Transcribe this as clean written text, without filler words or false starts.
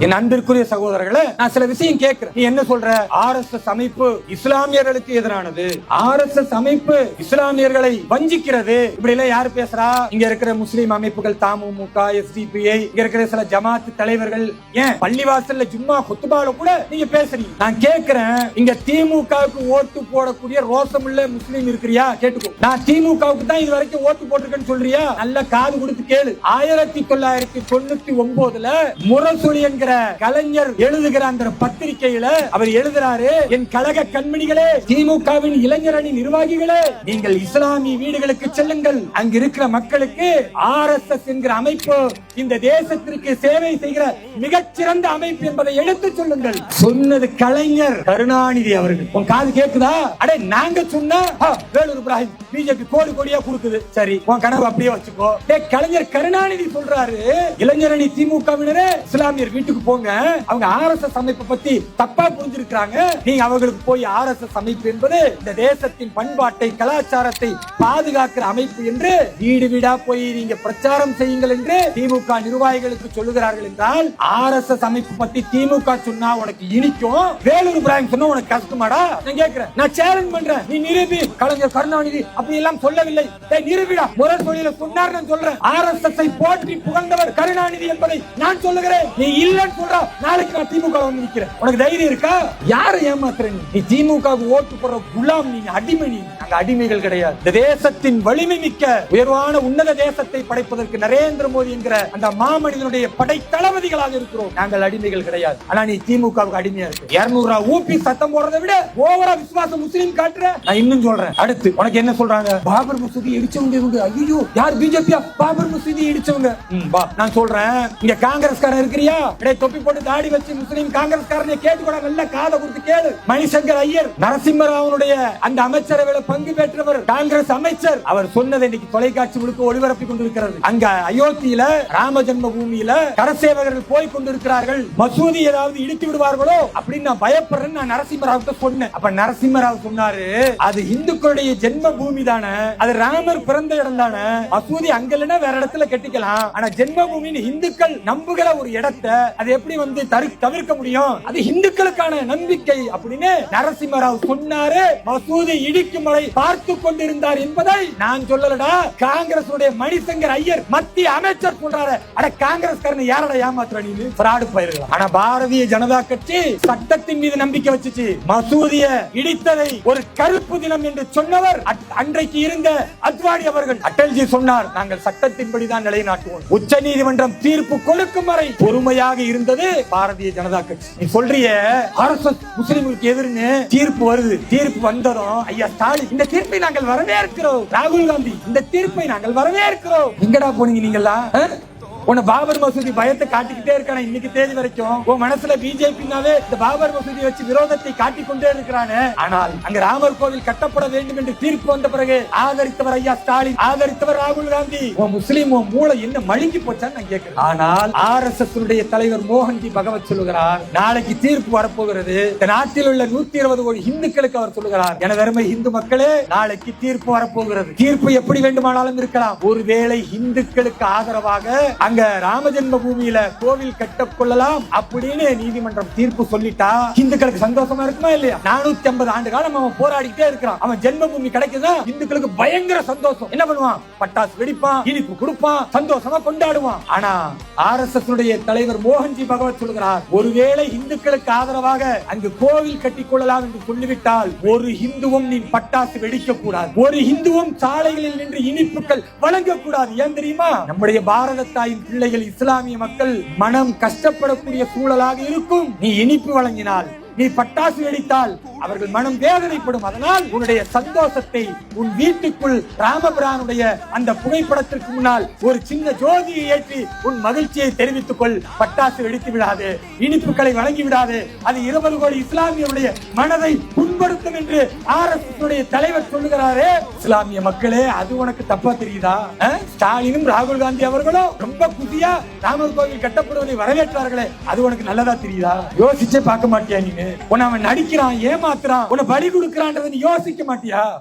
என் அன்பிற்குரிய சகோதரர்களே, நான் சில விஷயம் கேட்கிறேன். நீ என்ன சொல்ற? RSS அமைப்பு இஸ்லாமியர்களுக்கு எதிரானது, RSS அமைப்பு இஸ்லாமியர்களை வஞ்சிக்கிறது, இப்படி எல்லாம் யாரு பேசுறா? இங்க இருக்கிற முஸ்லிம் அமைப்புகள், தமுமுக, SDPI, இங்க இருக்கிற சில ஜமாத் தலைவர்கள், ஏன் பள்ளிவாசல்ல ஜும்மா குத்துபால கூட நீங்க பேசுறீங்க. நான் கேட்கிறேன், இங்க திமுகவுக்கு ஓட்டு போடக்கூடிய ரோசமுள்ள முஸ்லீம் இருக்கிறியா? கேட்டுக்கோ. நான் திமுகவுக்கு தான் இது வரைக்கும் ஓட்டு போட்டிருக்கேன்னு சொல்றியா? நல்ல காது கொடுத்து கேளு. 1999ல முரசொலி என்கிற கலைஞர் எழுதுகிற அந்த பத்திரிகையில அவர் எழுதுறாரு, என் கழக கண்மணிகளே, திமுகவின் இளைஞர் அணி நிர்வாகிகளே, நீங்கள் இஸ்லாமிய வீடுகளுக்கு செல்லுங்கள். அங்க இருக்கிற மக்களுக்கு RSS என்கிற அமைப்பு இந்த தேசத்திற்கு சேவை செய்கிற மிகச்சிறந்த அமைப்பு என்பதை எடுத்து சொல்லுங்கள். சொன்னது கலைஞர் கருணாநிதி அவர்கள். உன் காது கேக்குதா? அடே, நாங்க சொன்னா வேலூர் இப்ராஹிம் பிஜேபி கோடி கோடியா கொடுக்குது. சரி, உன் கனவு அப்படியே வச்சுக்கோ. கலைஞர் கருணாநிதி சொல்றாரு, இளைஞரணி திமுகவினரே, இஸ்லாமியர் வீட்டுக்கு போங்க, அவங்க RSS அமைப்பை பத்தி தப்பா புரிஞ்சிருக்காங்க, நீங்க அவங்களுக்கு போய் RSS அமைப்பு என்பது இந்த தேசத்தின் பண்பாட்டை கலாச்சாரத்தை பாதுகாக்கிற அமைப்பு என்று வீடு வீடா போய் நீங்க பிரச்சாரம் செய்யுங்கள் என்று திமுக நிர்வாகிகளுக்கு சொல்லுகிறார்கள் என்றால், RSS அமைப்பு பத்தி திமுக சொன்னா உனக்கு இனிக்கும், வேலூர் இப்ராஹிம் சொன்னா உனக்கு கஷ்டமாடா? நான் கேட்கிறேன், நான் சேலஞ்ச் பண்றேன், நீ நிரூபி. கலைஞர் கருணாநிதி அப்படி எல்லாம் சொல்லவில்லை, நிரூபிடா. முரசொலியில சொன்னார், நான் சொல்றேன். RSS ஐ போற்றி புகழ்ந்தவர் கருணாநிதி என்பதை நான் சொல்லுகிறேன். நீ இல்லன்னு சொல்ற, நாளைக்கு நான் திமுக வந்து நிக்கிறேன். உனக்கு தைரியம் இருக்கா? யாரை ஏமாத்துற நீ? திமுகவுக்கு ஓட்டு போடுற குலாம், நீங்க அடிமை. நீ நாங்க அடிமைகள் கிடையாது. இந்த தேசத்தின் வலிமை மிக்க உயர்வான உன்னத தேசத்தை படைப்பதற்கு நரேந்திர மோடி என்கிற அந்த மாமனிதனுடைய படை தளபதிகளாக இருக்கிறோம். நாங்கள் அடிமைகள் கிடையாது. ஆனா நீ திமுகவுக்கு அடிமையா இருக்கு. 200 ஊப்பி சத்தம் போடுறதை விட ஓவரா விசுவாசம் முஸ்லீம் காட்டுற. நான் இன்னும் சொல்றேன். அடுத்து உனக்கு என்ன சொல்றாங்க? பாபர் மசூதி இடிச்சவங்க இவங்க. ஐயோ, யார்? பிஜேபியா? பாபர் மசூதி இடிச்சவங்க. நான் சொல்றேன், இங்க காங்கிரஸ்காரன் இருக்கிறியா? தொப்பி போட்டு தாடி வச்சு முஸ்லீம் காங்கிரஸ்காரனை கேட்டுக்கூட நல்ல காதை கொடுத்து கேளு. மணிசங்கர் ஐயர், நரசிம்மராவனுடைய அந்த அமைச்சரவையில பங்கு பெற்றவர், காங்கிரஸ் அமைச்சர். அவர் சொன்னதை இன்னைக்கு தொலைக்காட்சி முழுக்க ஒளிபரப்பி கொண்டிருக்கிறது. அங்க அயோத்தியில ராம ஜென்ம பூமியில கரசேவகர்கள் போய் கொண்டிருக்கிறார்கள், மசூதி ஏதாவது இடித்து விடுவார்களோ அப்படின்னு நான் பயப்படுறேன்னு நான் நரசிம்மராவ் சொன்னேன். அப்ப நரசிம்மராவ் சொன்னாரு, அது இந்துக்களுடைய ஜென்ம பூமி தானே, அது ராமர் பிறந்த இடம் தானே, மசூதி அங்க இல்லைன்னா வேற இடத்துல கட்டிக்கலாம். ஆனா ஜென்ம பூமின்னு இந்துக்கள் நம்புகிற ஒரு இடத்தை அது எப்படி வந்து தவிர்க்க முடியும்? அது இந்துக்களுக்கான நம்பிக்கை அப்படின்னு நரசிம்மராவ் சொன்னாரு. மசூதி இடிக்கும் வரை பார்த்து கொண்டிருந்தார் என்பதை நான் சொல்லலடா, காங்கிரஸ் மணிசங்கர் ஐயர் மத்திய அமைச்சர் சொல்றாரு. அட, காங்கிரஸ்காரன் யாரடா ஏமாத்துற நீ? ஃப்ராட் பயிர்கள். ஆனா பாரதிய ஜனதா கட்சி சட்டத்தின் மீது நம்பிக்கை வச்சுச்சு. மசூதியை இடித்ததை ஒரு கருப்பு தினம் என்று சொன்னவர் அன்றைக்கு இருந்த அத்வானி அவர்கள். அட்டல்ஜி சொன்னார், நாங்கள் சட்டத்தின்படி தான் நிலைநாட்டுவோம். உச்ச நீதிமன்றம் தீர்ப்பு கொடுக்கும் வரை பொறுமையாக இருந்தது பாரதிய ஜனதா கட்சி. நீ சொல்றிய RSS முஸ்லிம்களுக்கு எதிர்னு தீர்ப்பு வருது. தீர்ப்பு வந்ததும் ஐயா ஸ்டாலின், இந்த தீர்ப்பை நாங்கள் வரவேற்கிறோம். ராகுல் காந்தி, இந்த தீர்ப்பை நாங்கள் வரவேற்கிறோம். எங்கடா போனீங்க நீங்களா? உன்னை பாபர் மசூதி பயத்தை காட்டிக்கிட்டே இருக்கான இன்னைக்கு தேதி வரைக்கும். உன் மனசுல பிஜேபினாவே இந்த பாபர் மசூதி வச்சு விரோதத்தை காட்டிக்கொண்டே இருக்கிறானே. ஆனால் அங்க ராமர் கோவில் கட்டப்பட வேண்டும் என்று தீர்ப்பு வந்த பிறகு ஆதரித்தவர் ஐயா ஸ்டாலின், ஆதரித்தவர் ராகுல் காந்தி. உன் முஸ்லீம் உன் மூளை என்ன மழுங்கி போச்சான்னு நான் கேட்கிறேன். ஆனால் RSS தலைவர் மோகன்ஜி பகவத் சொல்லுகிறார், நாளைக்கு தீர்ப்பு வரப்போகிறது. இந்த நாட்டில் உள்ள 120 கோடி இந்துக்களுக்கு அவர் சொல்லுகிறார், எனதருமை இந்து மக்களே, நாளைக்கு தீர்ப்பு வரப்போகிறது. தீர்ப்பு எப்படி வேண்டுமானாலும் இருக்கலாம். ஒருவேளை இந்துக்களுக்கு ஆதரவாக அங்க ராம ஜென்ம பூமியில கோவில் கட்டக் கொள்ளலாம் அப்படின்னு நீதிமன்றம் தீர்ப்பு சொல்லிட்டா இந்துக்களுக்கு சந்தோஷமா இருக்குமா இல்லையா? 450 ஆண்டு காலம் அவன் போராடிட்டே இருக்கிறான். அவன் ஜென்ம பூமி கிடைக்குதா, இந்துக்களுக்கு பயங்கர சந்தோஷம். என்ன பண்ணுவான்? பட்டாசு வெடிப்பான், இனிப்பு கொடுப்பான், சந்தோஷமா கொண்டாடுவான். ஆனா RSS தலைவர் மோகன்ஜி பகவத் சொல்கிறார், ஒருவேளை இந்துக்களுக்கு ஆதரவாக அங்கு கோவில் கட்டிக் கொள்ளலாம் என்று சொல்லிவிட்டால் ஒரு இந்துவும் நீ பட்டாசு வெடிக்க கூடாது, ஒரு இந்துவும் சாலைகளில் நின்று இனிப்புகள் வழங்கக்கூடாது. ஏன் தெரியுமா? நம்முடைய பாரத தாயின் பிள்ளைகள் இஸ்லாமிய மக்கள் மனம் கஷ்டப்படக்கூடிய சூழலாக இருக்கும். நீ இனிப்பு வழங்கினால், நீ பட்டாசு வெடித்தால் அவர்கள் மனம் வேதனைப்படும். அதனால் உன்னுடைய சந்தோஷத்தை உன் வீட்டுக்குள் ராமபிரானுடைய அந்த புகைப்படத்திற்கு முன்னால் ஒரு சின்ன ஜோதியை ஏற்றி உன் மகிழ்ச்சியை தெரிவித்துக் கொள். பட்டாசு வெடித்து விடாது, இனிப்புகளை வழங்கி விடாது. அது 20 கோடி இஸ்லாமியருடைய மனதை புண்படுத்தும் என்று RSS தலைவர் சொல்லுகிறாரே. இஸ்லாமிய மக்களே, அது உனக்கு தப்பா தெரியுதா? ஸ்டாலினும் ராகுல் காந்தி அவர்களும் ரொம்ப குதியா ராமர் கோவில் கட்டப்படுவதை வரவேற்றார்களே, அது உனக்கு நல்லதா தெரியுதா? யோசிச்சே பார்க்க மாட்டியா? நீ உன்னை அவன் நடிக்கிறான், ஏமாத்துறான், உன்னை பலி கொடுக்கிறான்றதை நீ யோசிக்க மாட்டியா?